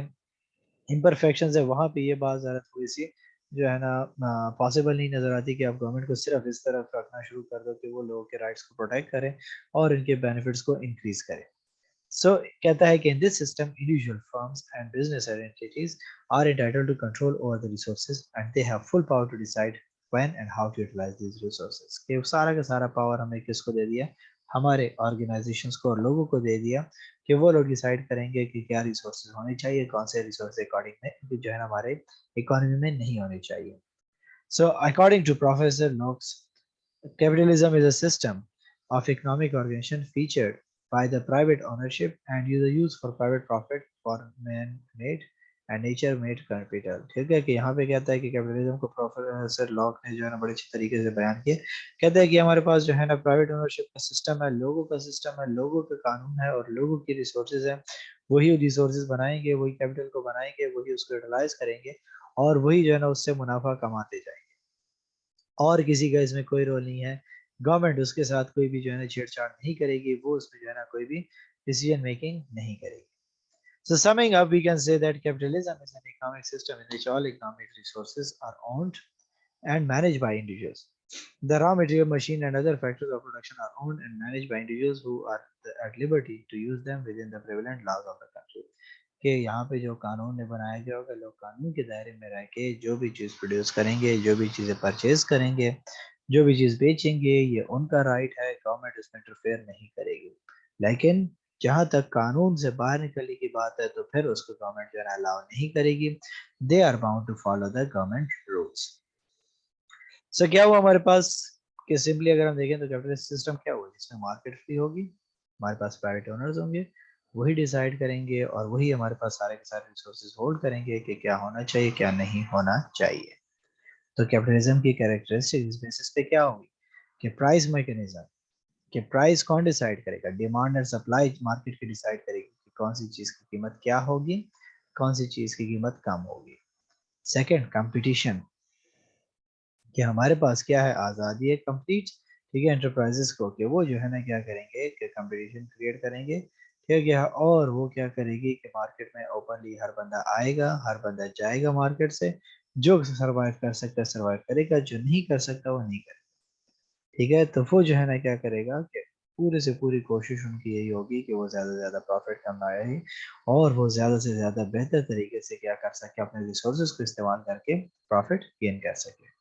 इम्परफेक्शंस है, वहाँ पे ये बात ज़्यादा थोड़ी सी जो है ना पॉसिबल नहीं नज़र आती कि आप गवर्नमेंट को सिर्फ इस तरफ रखना शुरू कर दो कि वो लोगों के राइट्स को प्रोटेक्ट करें और इनके बेनिफिट्स को इंक्रीज करें। So कहता है कि in this system, individual firms and business entities are entitled to control over the resources and they have full power to decide when and how to utilize these resources. कि सारा का सारा power हमें किसको दे दिया, हमारे ऑर्गेनाइजेशंस को और लोगों को दे दिया कि वो लोग डिसाइड करेंगे कि क्या रिसोर्सेज होने चाहिए, कौन से रिसोर्स अकॉर्डिंग में जो है ना हमारे इकोनॉमी में नहीं होने चाहिए। So according to Professor Knox, capitalism is a system of economic organization featured by the private ownership and user use for private profit for man-made and nature-made capital। ठीक है कि यहाँ पे कहता है कि कैपिटलिज्म को प्रोफेसर लॉक ने जो है ना बड़े अच्छे तरीके से बयान किया। कहता है कि हमारे पास जो है ना प्राइवेट ओनरशिप का सिस्टम है, लोगों का सिस्टम है, लोगों का कानून है और लोगों की रिसोर्सेज है। वही रिसोर्सेज बनाएंगे, वही कैपिटल को बनाएंगे, वही उसको यूटिलाइज करेंगे और वही जो है ना उससे मुनाफा कमाते जाएंगे और किसी का इसमें कोई रोल नहीं है। गवर्नमेंट उसके साथ कोई भी जो है ना छेड़छाड़ नहीं करेगी, वो उसमें जो है ना कोई भी डिसीजन मेकिंग नहीं करेगी। So summing up, we can say that capitalism is an economic system in which all economic resources are owned and managed by individuals. The raw material, machine, and other factors of production are owned and managed by individuals who are at liberty to use them within the prevalent laws of the country. कि यहाँ पे जो कानून ने बनाया गया होगा, लोग कानून के दायरे में रह के जो भी चीज़ प्रोड्यूस करेंगे, जो भी चीज़ें परचेज करेंगे, जो भी चीज़ बेचेंगे, ये उनका राइट है, गवर्नमेंट इसमें इंटरफेयर नहीं करेगी। लेकिन जहाँ तक कानून से बाहर निकलने की बात है तो फिर उसको गवर्नमेंट जो है अलाउ नहीं करेगी। They are bound to follow the government rules. So क्या हुआ हमारे पास कि सिंपली अगर हम देखें तो कैपिटलिस्ट सिस्टम क्या हुआ, जिसमें मार्केट फ्री होगी, हमारे पास प्राइवेट ओनर्स होंगे, वही डिसाइड करेंगे और वही हमारे पास सारे के सारे रिसोर्सेज होल्ड करेंगे कि क्या होना चाहिए क्या नहीं होना चाहिए। तो कैपिटलिज्म की कैरेक्टरिस्टिक इस बेसिस पे क्या होगी कि प्राइस मैकेनिज्म, कि प्राइस कौन डिसाइड करेगा, डिमांड एंड सप्लाई मार्केट की डिसाइड करेगी कि कौन सी चीज की कीमत क्या होगी, कौन सी चीज की कीमत कम होगी। सेकंड, कंपटीशन, कि हमारे पास क्या है, आज़ादी है कंप्लीट, ठीक है, एंटरप्राइजेस को कि वो जो है ना क्या करेंगे कि कंपटीशन क्रिएट करेंगे, ठीक है, और वो क्या करेगी कि मार्केट में ओपनली हर बंदा आएगा, हर बंदा जाएगा मार्केट से, जो सर्वाइव कर सकता है सर्वाइव करेगा, जो नहीं कर सकता वो नहीं करेगा। ठीक है, तो वो जो है ना क्या करेगा कि पूरे से पूरी कोशिश उनकी यही होगी कि वो ज़्यादा से ज़्यादा प्रॉफिट कमाए ही और वो ज़्यादा से ज़्यादा बेहतर तरीके से क्या कर सके, अपने रिसोर्सेज को इस्तेमाल करके प्रॉफिट गेन कर सके।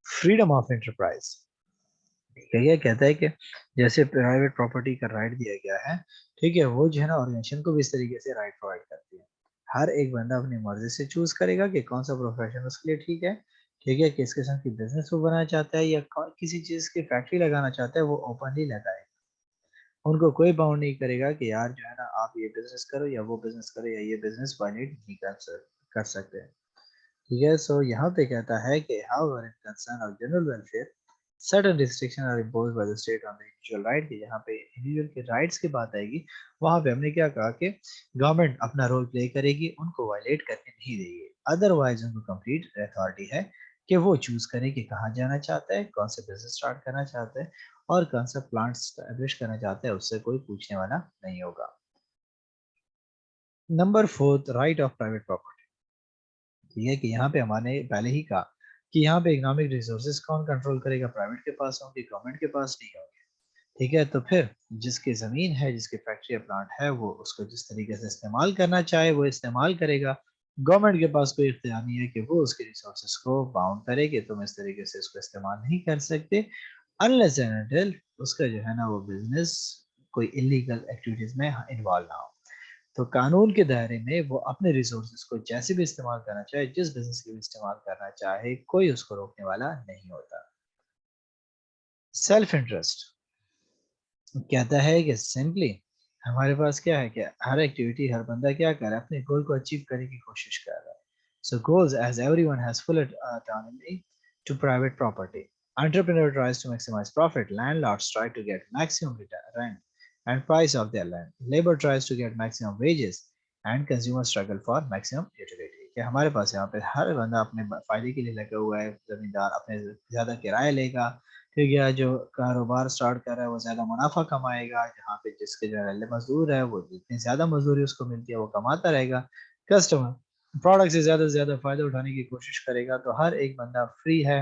फ्रीडम ऑफ एंटरप्राइज, ठीक है, ये कहता है कि जैसे प्राइवेट प्रॉपर्टी का राइट दिया गया है, ठीक है, वो जो है ना ऑर्गेनाइजेशन को भी इस तरीके से राइट प्रोवाइड करती है। हर एक बंदा अपनी मर्जी से चूज करेगा कि कौन सा प्रोफेशन उसके लिए ठीक है, ठीक है, किस किस्म की बिजनेस वो बनाना चाहता है या किसी चीज की फैक्ट्री लगाना चाहता है, वो ओपनली लगाए। उनको कोई बाउंड नहीं करेगा कि यार जो है ना आप ये बिजनेस करो या वो बिजनेस करो या ये बिजनेस वायलेट नहीं कर सकते। ठीक है, सो यहाँ पे कहता है कि however in concern of general welfare certain restrictions are imposed by the state on the individual right, कि यहाँ पे इंडिविजुअल के राइट्स की बात आएगी, वहाँ पे हमने क्या कहा कि गवर्नमेंट अपना रोल प्ले करेगी, उनको वायलेट करने नहीं देगी, अदरवाइज उनको कंप्लीट अथॉरिटी है कि वो चूज करे कि कहाँ जाना चाहता है, कौन सा बिजनेस स्टार्ट करना चाहता है और कौन सा प्लांट स्टैब्लिश करना चाहता है, उससे कोई पूछने वाला नहीं होगा। Number fourth, right of private property, ठीक है, कि यहाँ पे हमारे पहले ही कहा कि यहाँ पे इकोनॉमिक रिसोर्सेज कौन कंट्रोल करेगा, प्राइवेट के पास होंगे, गवर्नमेंट के पास नहीं होंगे। ठीक है, तो फिर जिसकी जमीन है, जिसकी फैक्ट्री या प्लांट है, वो उसको जिस तरीके से इस्तेमाल करना चाहे वो इस्तेमाल करेगा। गवर्नमेंट के पास कोई इख्तियार नहीं है कि वो उसके रिसोर्सेज को बाउंड करे कि तुम इस तरीके से इसको इस्तेमाल नहीं कर सकते, अनलेस एंड अनटिल उसका जो है ना वो बिजनेस कोई इलीगल एक्टिविटीज में इन्वॉल्व ना हो। तो कानून के दायरे में वो अपने रिसोर्सेज को जैसे भी इस्तेमाल करना चाहे, जिस बिजनेस के लिए इस्तेमाल करना चाहे, कोई उसको रोकने वाला नहीं होता। सेल्फ इंटरेस्ट, कहता है कि सिंपली हमारे पास क्या है कि हर एक्टिविटी हर बंदा क्या कर रहा है अपने गोल को अचीव करने की कोशिश कर रहा है. So goals as everyone has full autonomy to private property. Entrepreneur tries to maximize profit. Landlords try to get maximum rent and price of their land. Labor tries to get maximum wages and consumers struggle for maximum utility. कि हमारे पास यहाँ पे हर बंदा अपने फायदे के लिए लगा हुआ है. जमींदार अपने ज्यादा किराया लेगा, ठीक है, जो कारोबार स्टार्ट कर रहा है वो ज्यादा मुनाफा कमाएगा, जहाँ पे जिसके जो है मजदूर है वो जितनी ज्यादा मजदूरी उसको मिलती है वो कमाता रहेगा. कस्टमर प्रोडक्ट से ज़्यादा फ़ायदा उठाने की कोशिश करेगा. तो हर एक बंदा फ्री है,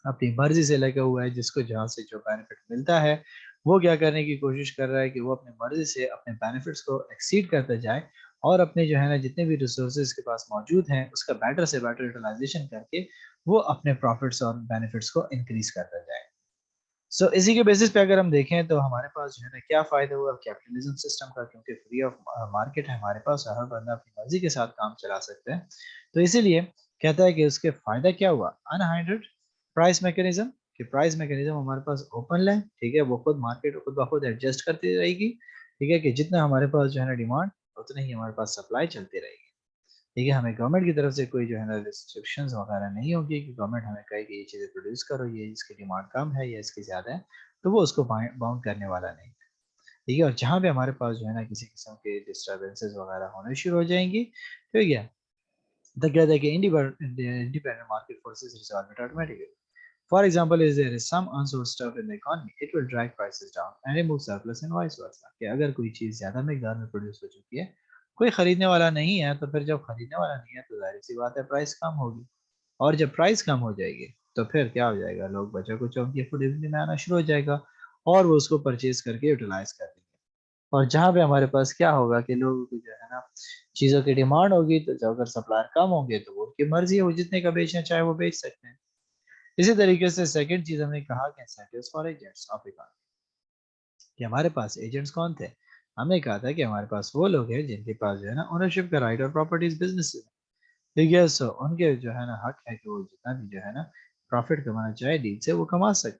अपनी मर्ज़ी से लगा हुआ है, जिसको जहाँ से जो बेनिफिट मिलता है, वो क्या करने की कोशिश कर रहा है कि वो अपनी मर्ज़ी से अपने बेनिफिट्स को एक्सीड करता जाए और अपने जो है ना जितने भी रिसोर्सेज़ इसके पास मौजूद हैं, उसका बेटर से बेटर यूटिलाइज़ेशन करके वो अपने प्रॉफ़िट्स और बेनिफिट्स को इंक्रीज़ करता जाए. सो इसी के बेसिस पे अगर हम देखें तो हमारे पास जो है ना क्या फ़ायदा हुआ कैपिटलिज्म सिस्टम का, क्योंकि फ्री ऑफ मार्केट है हमारे पास, हर बंदा अपनी मर्ज़ी के साथ काम चला सकता है. तो इसीलिए कहता है कि उसके फ़ायदा क्या हुआ, अनहाइंडेड प्राइस मैकेनिज़्म, कि प्राइस मैकेनिज़्म हमारे पास ओपन है, ठीक है, वो खुद मार्केट खुद ब खुद एडजस्ट करती रहेगी, ठीक है, कि जितना हमारे पास जो है ना डिमांड उतनी ही हमारे पास सप्लाई चलती रहेगी. ठीक है, हमें गवर्नमेंट की तरफ से कोई जो है ना रिस्ट्रिक्शंस वगैरह नहीं होगी कि गवर्नमेंट हमें कहे कि ये चीज़ें प्रोड्यूस करो, ये इसकी डिमांड कम है या इसकी ज़्यादा है, तो वो उसको बाउंड करने वाला नहीं. ठीक है, और जहाँ पे हमारे पास जो है ना किसी किस्म के डिस्टर्बेंसेस वगैरह होने शुरू हो जाएंगी, ठीक है, तो कहते हैं कि independent market forces resolve it automatically. For example, if there is some unsold stuff in the economy, it will drag prices down and remove surplus and vice versa. कि अगर कोई चीज़ ज़्यादा मकदार में प्रोड्यूस हो चुकी है, कोई खरीदने वाला नहीं है, तो फिर जब खरीदने वाला नहीं है तो जाहिर सी बात है प्राइस कम होगी. और जब प्राइस कम हो जाएगी तो फिर क्या हो जाएगा, लोग बचा कुछ उनकी अफोर्डेबिलिटी में आना शुरू हो जाएगा और वो उसको परचेज करके यूटिलाइज कर देंगे. और जहाँ पे हमारे पास क्या होगा कि लोगों को जो है ना चीज़ों की डिमांड होगी, तो जब अगर सप्लायर कम होंगे तो वो उनकी मर्जी है, वो जितने का बेचना चाहे वो बेच सकते हैं. इसी तरीके से सेकंड चीज हमने कहा कि incentives for agents of economy, कि हमारे पास एजेंट्स कौन थे. हमने कहा था कि हमारे पास वो लोग हैं जिनके पास जो है ना ओनरशिप का राइट और प्रॉपर्टीज बिजनेस है, ठीक है. सो उनके जो है ना हक है कि वो जितना भी जो है ना प्रॉफिट कमाना चाहे डील से वो कमा सकते.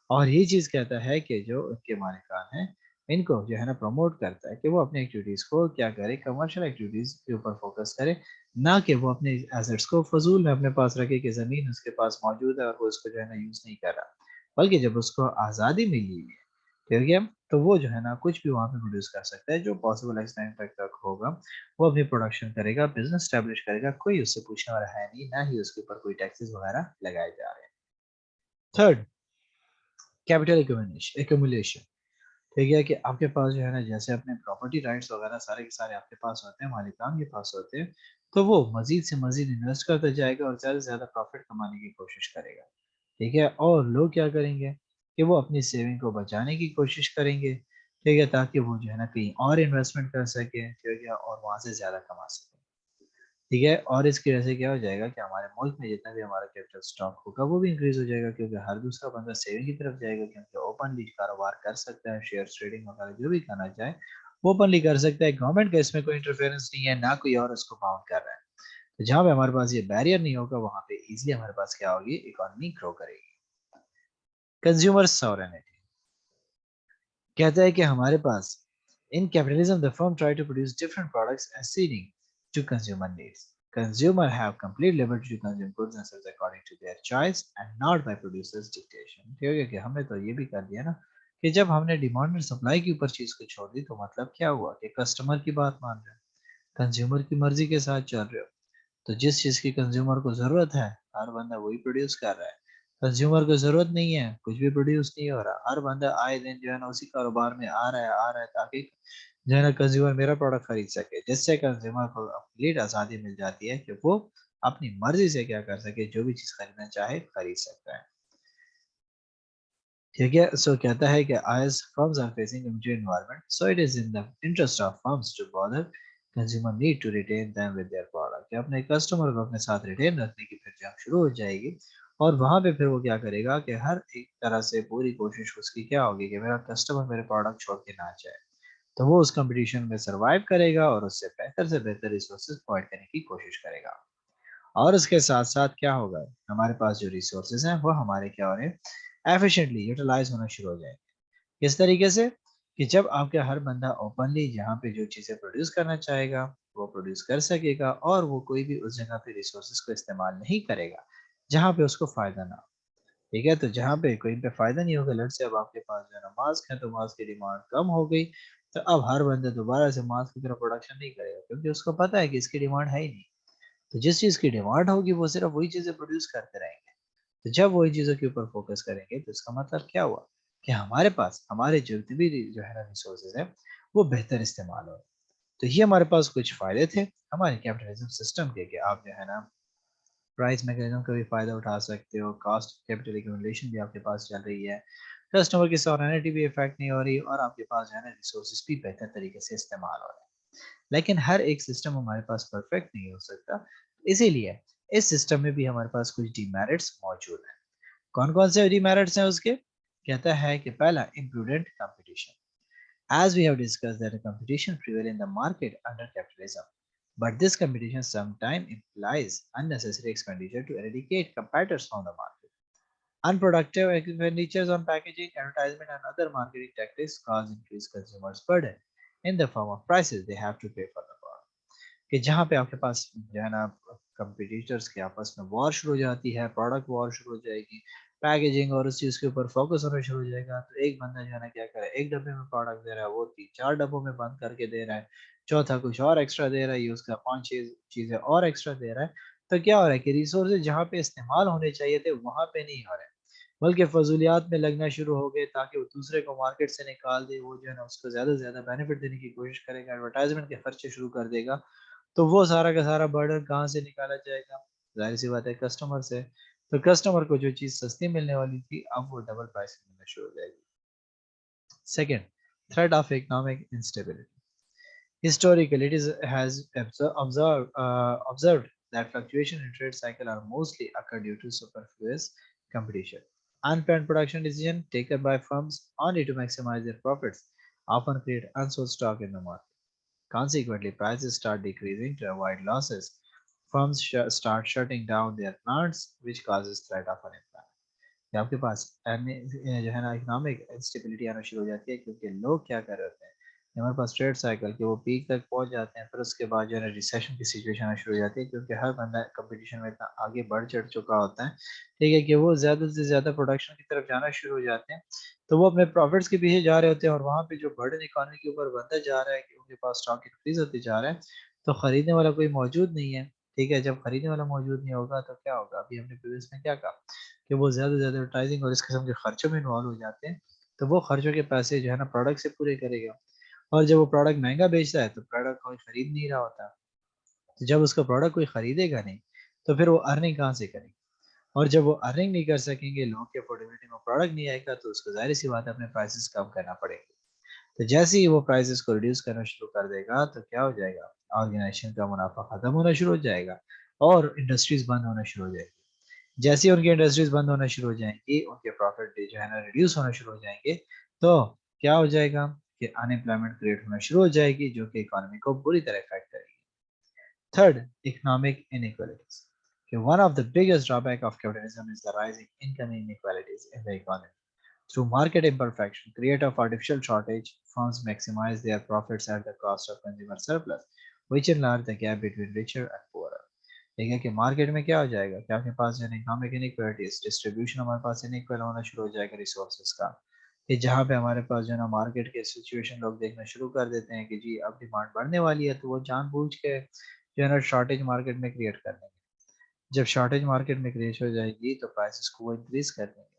और ये चीज़ कहता है कि जो उनके मालिकान हैं, इनको जो है ना प्रमोट करता है कि वो अपनी एक्टिविटीज़ को क्या करे, कमर्शियल एक्टिविटीज़ के ऊपर फोकस करे, ना कि वो अपने एसेट्स को फजूल में अपने पास रखे कि ज़मीन उसके पास मौजूद है और वो उसको जो है ना यूज़ नहीं कर रहा. बल्कि जब उसको आज़ादी मिली हुई है, ठीक है, तो वो जो है ना कुछ भी वहाँ पे प्रोड्यूस कर सकता है जो पॉसिबल इस टाइम तक होगा. वो अपनी प्रोडक्शन करेगा, बिजनेस स्टैब्लिश करेगा, कोई उससे पूछने वाला है नहीं, ना ही उसके ऊपर कोई टैक्सेस वगैरह लगाए जा रहे हैं. थर्ड, कैपिटल एक्यूमुलेशन, ठीक है, कि आपके पास जो है ना जैसे अपने प्रॉपर्टी राइट्स वगैरह सारे के सारे आपके पास होते हैं, मालिकान के पास होते हैं, तो वो मजीद से मजीद इन्वेस्ट करता जाएगा और ज़्यादा से ज़्यादा प्रॉफिट कमाने की कोशिश करेगा. ठीक है, और लोग क्या करेंगे कि वो अपनी सेविंग को बचाने की कोशिश करेंगे, ठीक है, ताकि वो जो है ना कहीं और इन्वेस्टमेंट कर सके, ठीक है, और वहाँ से ज़्यादा कमा सके. ठीक है, और इसकी वजह से क्या हो जाएगा कि हमारे मुल्क में जितना भी हमारा कैपिटल स्टॉक होगा वो भी इंक्रीज हो जाएगा, क्योंकि हर दूसरा बंदा सेविंग की तरफ जाएगा, क्योंकि ओपनली कारोबार कर सकता है, शेयर ट्रेडिंग वगैरह जो भी करना चाहे वो ओपनली कर सकता है. गवर्नमेंट का इसमें कोई इंटरफेरेंस नहीं है, ना कोई और उसको बाउंड कर रहा है. तो जहाँ पे हमारे पास ये बैरियर नहीं होगा वहाँ पे इजिली हमारे पास क्या होगी, इकोनॉमी ग्रो करेगी. कंज्यूमर सॉवरेनिटी कहता है कि हमारे पास in capitalism the firm try to produce different products acceding to consumer needs. Consumer have complete liberty to consume goods and services according to their choice and not by producers dictation. ठीक है, कि हमने तो ये भी कर दिया ना कि जब हमने डिमांड और सप्लाई के ऊपर चीज को छोड़ दी तो मतलब क्या हुआ कि कस्टमर की बात मान रहे हो, कंज्यूमर की मर्जी के साथ चल रहे हो. तो जिस चीज़ की कंज्यूमर को ज़रूरत है, हर बंदा वही प्रोड्यूस कर रहा है. कंज्यूमर को ज़रूरत नहीं है, कुछ भी प्रोड्यूस नहीं हो रहा. हर बंदा आए दिन जो है ना उसी कारोबार में आ रहा है ताकि जो है ना कंज्यूमर मेरा प्रोडक्ट खरीद सके, जिससे कंज्यूमर को कंप्लीट आज़ादी मिल जाती है कि वो अपनी मर्ज़ी से क्या कर सके, जो भी चीज़ खरीदना चाहे खरीद सकता है. ठीक है, सो कहता है कि as firms are facing limited environment, so it is in the interest of firms to bother consumer need to retain them with their product. कि अपने कस्टमर को अपने साथ रिटेन रखने की फिर जंग शुरू हो जाएगी और वहां पे फिर वो क्या करेगा कि हर एक तरह से पूरी कोशिश उसकी क्या होगी कि मेरा कस्टमर मेरे प्रोडक्ट छोड़ के ना जाए. तो वो उस कंपटीशन में सरवाइव करेगा और उससे बेहतर रिसोर्सेज प्रोवाइड करने की कोशिश करेगा. और उसके साथ साथ क्या होगा, हमारे पास जो रिसोर्सेज हैं वो हमारे क्या हो रहे हैं, एफिशिएंटली यूटिलाइज होना शुरू हो जाएंगे. किस तरीके से कि जब आपका हर बंदा ओपनली जहाँ पे जो चीज़ें प्रोड्यूस करना चाहेगा वो प्रोड्यूस कर सकेगा और वो कोई भी उस जगह पे रिसोर्सेज को इस्तेमाल नहीं करेगा जहाँ पे उसको फ़ायदा ना हो। ठीक है, तो जहाँ पे कोई पे फ़ायदा नहीं होगा, लेट्स से अब आपके पास जो है ना मास्क है तो मास्क की डिमांड कम हो गई, तो अब हर बंदा दोबारा से मास्क की तरह प्रोडक्शन नहीं करेगा क्योंकि उसको पता है कि इसकी डिमांड है ही नहीं। तो जिस चीज़ की डिमांड होगी वो सिर्फ वही चीज़ें प्रोड्यूस करते रहेंगे। तो जब वो इन चीज़ों के ऊपर फोकस करेंगे तो इसका मतलब क्या हुआ कि हमारे पास हमारे जितने भी जो है ना रिसोर्सेज है वो बेहतर इस्तेमाल हो। तो ये हमारे पास कुछ फायदे थे हमारे कैपिटलिज्म सिस्टम के कि आप जो है ना प्राइस मैकेनिज्म का भी फायदा उठा सकते हो, कॉस्ट कैपिटल एक्यूमुलेशन भी आपके पास चल रही है, कस्टमर की सॉवरेनिटी भी इफेक्ट नहीं हो रही और आपके पास जो है ना रिसोर्सेज भी बेहतर तरीके से इस्तेमाल हो रहे हैं। लेकिन हर एक सिस्टम हमारे पास परफेक्ट नहीं हो सकता, इसीलिए इस सिस्टम में भी हमारे पास कुछ डिमेरिट्स मौजूद हैं। कौन कौन से डिमेरिट्स हैं उसके? कहता है कि पहला, imprudent competition. As we have discussed that a competition prevail in the market under capitalism, but this competition sometimes implies unnecessary expenditure to eradicate competitors from the market. Unproductive expenditures on packaging, advertisement, and other marketing tactics cause increased consumers' burden in the form of prices they have to pay for the product. कि जहाँ पे आपके पास जो है ना competitors के आपस में वॉर शुरू हो जाती है, प्रोडक्ट वॉर शुरू हो जाएगी, पैकेजिंग और उस चीज़ के ऊपर फोकस होना शुरू हो जाएगा, तो एक बंदा जो है ना क्या करे, एक डब्बे में प्रोडक्ट दे रहा है वो तीन चार डब्बों में बंद करके दे रहा है, चौथा कुछ और एक्स्ट्रा दे रहा है, ये उसका पाँच छः चीज़ें और एक्स्ट्रा दे रहा है। तो क्या हो रहा है कि रिसोर्सेज जहाँ पे इस्तेमाल होने चाहिए थे वहाँ पे नहीं हो रहे, बल्कि फजूलियात में लगना शुरू हो गए ताकि वो दूसरे को मार्केट से निकाल दे, वो जो है ना उसको ज़्यादा से ज़्यादा बेनिफिट देने की कोशिश करेगा, एडवर्टाइजमेंट के खर्चे शुरू कर देगा। तो वो सारा का सारा बर्डन कहाँ से निकाला जाएगा? ज़ाहिर-सी बात है कस्टमर से। तो कस्टमर को जो चीज़ सस्ती मिलने वाली थी, अब वो डबल प्राइस में मिलना शुरू हो जाएगी। Second, threat of economic instability. Historically, it is has observed that fluctuation in trade cycle are mostly occur due to superfluous competition. Unplanned production decisions taken by firms only to maximize their profits often create unsold stock in the market. Consequently, prices start decreasing to avoid losses. Firms start shutting down their plants, which causes threat of unemployment. कि आपके पास जो है ना economic instability आना शुरू हो जाती है क्योंकि लोग क्या कर रहे होते हैं कि हमारे पास ट्रेड साइकिल के वो पीक तक पहुंच जाते हैं, फिर उसके बाद जो है ना रिसेशन की सिचुएशन आना शुरू हो जाती है क्योंकि हर बंदा कंपटीशन में इतना आगे बढ़ चढ़ चुका होता है, ठीक है, कि वो ज़्यादा से ज़्यादा प्रोडक्शन की तरफ जाना शुरू हो जाते हैं। तो वो अपने प्रॉफिट्स के पीछे जा रहे होते हैं और वहाँ पे जो बर्डन इकोनॉमी के ऊपर बनता जा रहा है कि उनके पास स्टॉक इंक्रीज होते जा रहा है, तो खरीदने वाला कोई मौजूद नहीं है। ठीक है, जब खरीदने वाला मौजूद नहीं होगा तो क्या होगा, अभी हमने प्रीवियस में क्या कहा कि वो ज़्यादा से ज़्यादा एडवर्टाइजिंग और इस किस्म के खर्चों में इन्वॉल्व हो जाते हैं, तो वो खर्चों के पैसे जो है ना प्रोडक्ट से पूरे करेगा और जब वो प्रोडक्ट महँगा बेचता है तो प्रोडक्ट कोई खरीद नहीं रहा होता। तो जब उसका प्रोडक्ट कोई खरीदेगा नहीं, तो फिर वो अर्निंग कहाँ से करेंगे? और जब वो अर्निंग नहीं कर सकेंगे, लोगों की अफोर्डेबिलिटी में प्रोडक्ट नहीं आएगा तो उसको ज़ाहिर-सी बात है अपने प्राइसेज़ कम करना पड़ेगा। तो जैसे ही वो प्राइसेज़ को रिड्यूस करना शुरू कर देगा तो क्या हो जाएगा? ऑर्गेनाइज़ेशन का मुनाफ़ा खत्म होना शुरू हो जाएगा और इंडस्ट्रीज़ बंद होना शुरू हो जाएगी। जैसे ही उनकी इंडस्ट्रीज बंद होना शुरू हो जाएँगी, उनके प्रॉफिट जो है ना रिड्यूस होना शुरू हो जाएँगे, तो क्या हो जाएगा कि अनएम्प्लॉयमेंट क्रिएट होना शुरू हो जाएगी, जो कि इकोनॉमी को बुरी तरह इफ़ेक्ट करेगी। Third, economic inequalities. Okay, one of the biggest drawback of capitalism is the rising income inequalities in the economy. Through market imperfection, create of artificial shortage, firms maximize their profits at the cost of consumer surplus, which enlarge the gap between richer and poorer. ठीक है कि market में क्या हो जाएगा कि आपके पास जो है इकोनॉमिक इनइक्वालिटीज, डिस्ट्रीब्यूशन हमारे पास इनइक्वल होना शुरू हो जाएगा रिसोर्सेज का, कि जहाँ पे हमारे पास जो है ना मार्केट के सिचुएशन लोग देखना शुरू कर देते हैं कि जी अब डिमांड बढ़ने वाली है तो वो जानबूझ के जो है ना शॉर्टेज मार्केट में क्रिएट कर देंगे। जब शॉर्टेज मार्केट में क्रिएट हो जाएगी तो प्राइसेस को वो इंक्रीज कर देंगे।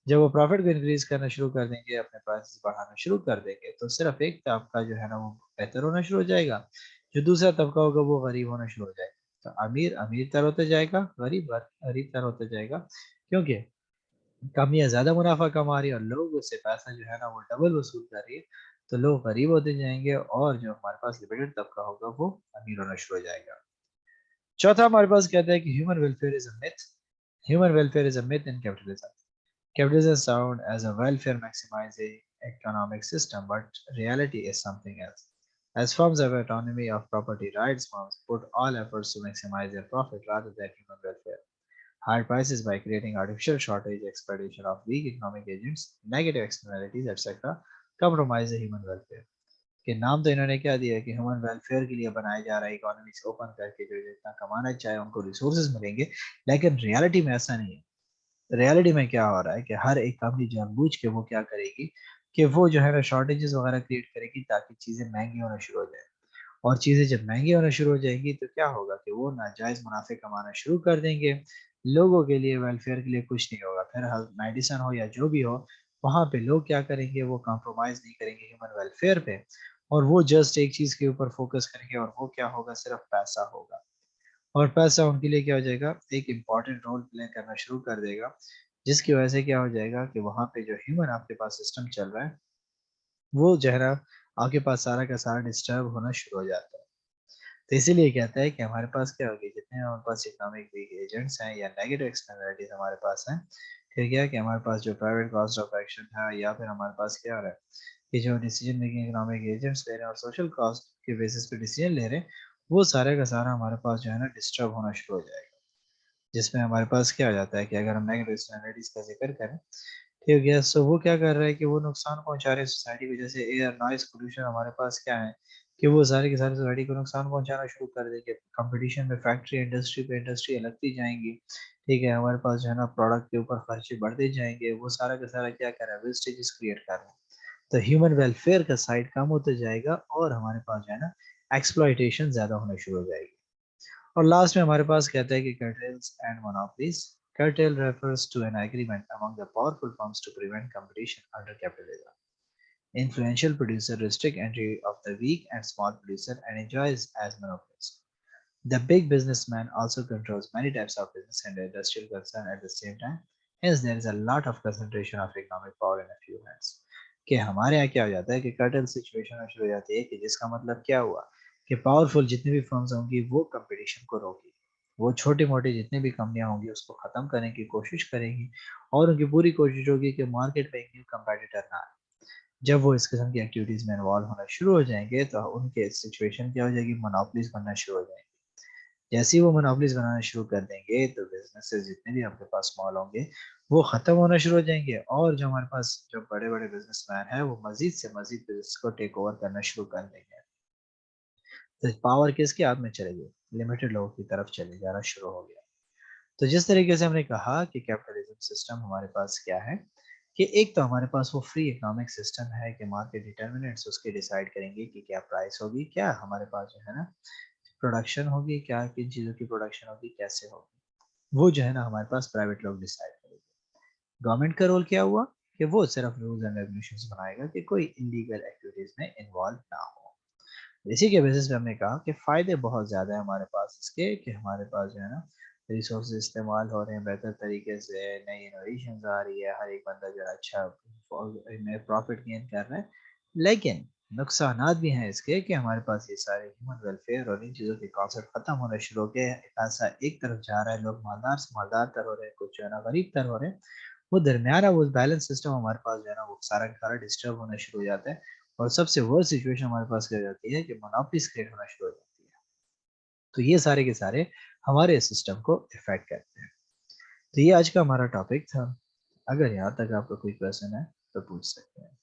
जब वो प्रॉफिट को इंक्रीज करना शुरू कर देंगे, अपने प्राइसेस बढ़ाना शुरू कर देंगे, तो सिर्फ एक तबका जो है ना वो बेहतर होना शुरू हो जाएगा, जो दूसरा तबका होगा वो गरीब होना शुरू हो जाएगा। तो अमीर अमीर तर होता जाएगा, गरीब गरीब तर होता जाएगा, क्योंकि कंपनियाँ ज़्यादा मुनाफा कमा रही है और लोग उससे पैसा जो है ना वो डबल वसूल कर रही है, तो लोग गरीब होते जाएंगे और जो हमारे पास लिमिटेड तबका होगा वो अमीर होना शुरू हो जाएगा। चौथा हमारे पास कहता है कि human welfare is a myth. Human welfare is a myth in capitalism. Capitalism is sound as a welfare maximizing economic system, but reality is something else. As firms have autonomy of property rights, firms put all efforts to maximize their profit rather than human welfare. higher prices by creating artificial shortage, exploitation of weak economic agents, negative externalities, etc. compromise the human welfare. कि नाम तो इन्होंने क्या दिया है कि human welfare के लिए बनाया जा रहा है, इकोनॉमिक्स ओपन करके जो जितना कमाना चाहे उनको रिसोर्सेज मिलेंगे, लेकिन रियलिटी में ऐसा नहीं है। रियलिटी में क्या हो रहा है कि हर एक कंपनी जानबूझ के वो क्या करेगी कि वो जो है ना शॉर्टेजेस वगैरह क्रिएट करेगी ताकि चीज़ें महंगी होना शुरू हो जाए। और चीज़ें जब महंगी होना शुरू हो जाएगी तो क्या होगा कि वो नाजायज़ मुनाफे कमाना शुरू कर देंगे। लोगों के लिए वेलफेयर के लिए कुछ नहीं होगा। फिर मेडिसिन हो या जो भी हो, वहाँ पे लोग क्या करेंगे, वो कॉम्प्रोमाइज़ नहीं करेंगे ह्यूमन वेलफेयर पे, और वो जस्ट एक चीज़ के ऊपर फोकस करेंगे, और वो क्या होगा, सिर्फ पैसा होगा। और पैसा उनके लिए क्या हो जाएगा, एक इम्पॉर्टेंट रोल प्ले करना शुरू कर देगा, जिसकी वजह से क्या हो जाएगा कि वहाँ पे जो ह्यूमन आपके पास सिस्टम चल रहा है, वो जो है ना आपके पास सारा का सारा डिस्टर्ब होना शुरू हो जाता है। तो इसीलिए कहता है कि हमारे पास क्या होगी, जितने हमारे पास इकोनॉमिक वीक एजेंट्स हैं या नेगेटिव एक्सटर्नलिटीज हमारे पास हैं, फिर क्या है कि हमारे पास जो प्राइवेट कॉस्ट ऑफ एक्शन है, या फिर हमारे पास क्या हो रहा है कि जो डिसीजन मेकिंग इकोनॉमिक एजेंट्स ले रहे हैं और सोशल कॉस्ट के बेसिस पे डिसीजन ले रहे हैं, वो सारे का सारा हमारे पास जो है ना डिस्टर्ब होना शुरू हो जाएगा। जिसमें हमारे पास क्या हो जाता है कि अगर हम नेगेटिव एक्सटर्नलिटीज का जिक्र करें, ठीक है, सो वो क्या कर रहा है कि वो नुकसान पहुंचा रहे हैं सोसाइटी को। जैसे एयर नॉइज पोल्यूशन हमारे पास क्या है कि वो सारे के सारे सोसाइटी को नुकसान पहुंचाना शुरू कर देंगे। कंपटीशन में फैक्ट्री इंडस्ट्री पे इंडस्ट्री लगती जाएंगी, ठीक है, हमारे पास जो है ना प्रोडक्ट के ऊपर खर्चे बढ़ते जाएंगे। वो सारा का सारा क्या कर रहा है, वेस्टेजेस क्रिएट कर रहा है। तो ह्यूमन वेलफेयर का साइड कम होता जाएगा, और हमारे पास जो है ना एक्सप्लॉइटेशन ज्यादा होना शुरू हो जाएगी। और लास्ट में हमारे पास कहता है कि cartels and monopolies. Cartel refers to an agreement among the powerful firms to prevent competition under capitalism. Influential producer restrict entry of the weak and small producer and enjoys as monopolies. The big businessman also controls many types of business and industrial concern at the same time. Hence, there is a lot of concentration of economic power in a few hands. कि हमारे यहाँ क्या हो जाता है कि curtail situation शुरू हो जाती है, कि जिसका मतलब क्या हुआ कि पावरफुल जितनी भी फर्म्स होंगी वो कंपटीशन को रोकेगी। वो छोटी मोटी जितनी भी कंपनियां होंगी उसको खत्म करने की कोशिश करेंगी, और उनकी पूरी कोशिश होगी कि मार्केट में एक न्यू कंपेटिटर ना आए। जब वो इस किस्म की एक्टिविटीज में इन्वॉल्व होना शुरू हो जाएंगे तो उनके सिचुएशन क्या हो जाएगी, मोनोपलीज बनना शुरू हो जाएंगे। जैसे ही वो मोनोपलीज बनाना शुरू कर देंगे तो बिजनेसेस जितने भी आपके पास स्मॉल होंगे वो खत्म होना शुरू हो जाएंगे, और जो हमारे पास जो बड़े बड़े बिजनेसमैन हैं वो मजीद से मजीद बिजनेस को टेक ओवर करना शुरू कर देंगे। तो पावर किसके हाथ में चले गई, लिमिटेड लोगों की तरफ चले जाना शुरू हो गया। तो जिस तरीके से हमने कहा कि कैपिटलिज्म सिस्टम हमारे पास क्या है, कि एक तो हमारे पास वो फ्री इकोनॉमिक सिस्टम है कि मार्केट डिटर्मिनेंट्स उसके डिसाइड करेंगे कि क्या प्राइस होगी, क्या हमारे पास जो है ना प्रोडक्शन होगी, क्या किन चीज़ों की प्रोडक्शन होगी, कैसे होगी, वो जो है ना हमारे पास प्राइवेट लोग डिसाइड करेंगे। गवर्नमेंट का रोल क्या हुआ कि वो सिर्फ रूल्स एंड रेगुलेशंस बनाएगा कि कोई इलीगल एक्टिविटीज में इन्वॉल्व ना हो। इसी के बेसिस पे हमने कहा कि फायदे बहुत ज़्यादा है हमारे पास इसके, कि हमारे पास जो है ना रिसोर्स इस्तेमाल हो रहे हैं बेहतर तरीके से, नई इनोवेशन आ रही है, हर एक बंदा जो है अच्छा प्रॉफिट गेन कर रहा है। लेकिन नुकसानात भी हैं इसके, कि हमारे पास ये सारे ह्यूमन वेलफेयर और इन चीज़ों के कॉन्सेप्ट खत्म होने शुरू हो गए। पैसा एक तरफ जा रहा है, लोग मालदार से मालदार तर हो रहे हैं, कुछ जो है ना गरीब तर हो रहे हैं। वो दरमियाना वो बैलेंस सिस्टम हमारे पास जो है ना वो सारा का सारा डिस्टर्ब होना शुरू हो जाता है। और सबसे वर्स्ट सिचुएशन हमारे पास क्या हो जाती है कि मोनोपलीज क्रिएट होना शुरू हो जाती है। तो ये सारे के सारे हमारे सिस्टम को इफेक्ट करते हैं। तो ये आज का हमारा टॉपिक था। अगर यहाँ तक आपका कोई क्वेश्चन है तो पूछ सकते हैं।